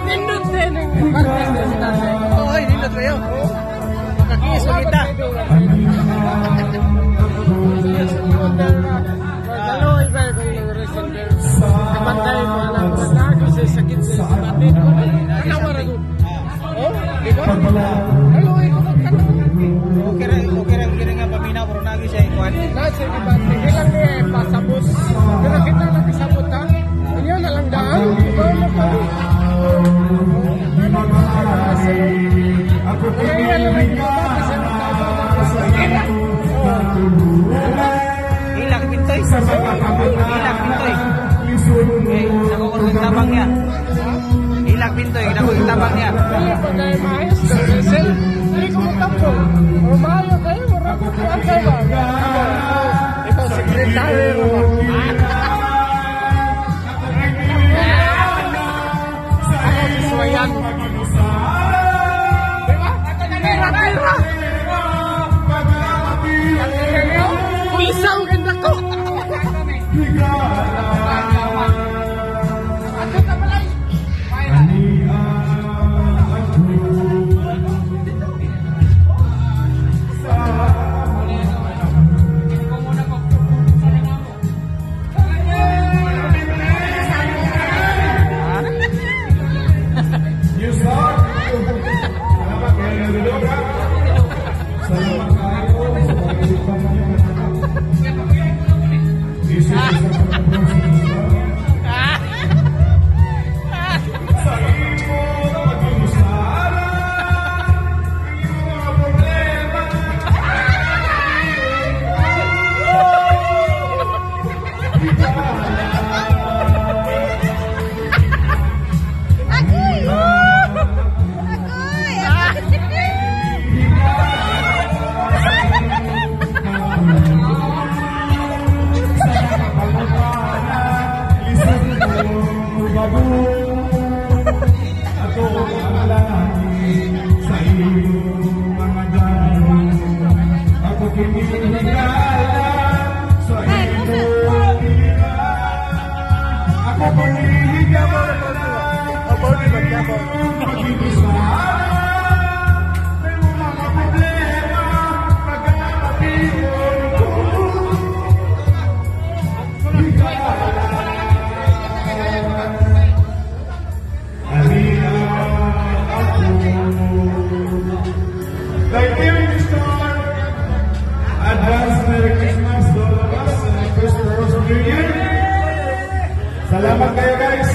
Nindot din. Oy, nindot kayo. Kakis kita. Daloy ba kung recenter. Kapantay mo anak ko na kasi sakit sa batin ko. Ano wala ko? Oh, di ba? Daloy ko Okay nga paminaw pero nagi siya ikuan. Nasa di ba? Ilang ni pasabot. Pero kita nakisabot ha. Inyo na lang daan. Ikaw na pa. Hilak pintoy. Nakukulong tabang niya. Hilak pintoy. Nakukulong tabang niya. Hindi pa kayo maayos. Hindi ko magtapong. Mayo kayo. Marakukuan kayo ba? Ikaw sekretary mo ba? Ako siswayan. Pulisan ganda ko. Salamat kayo guys.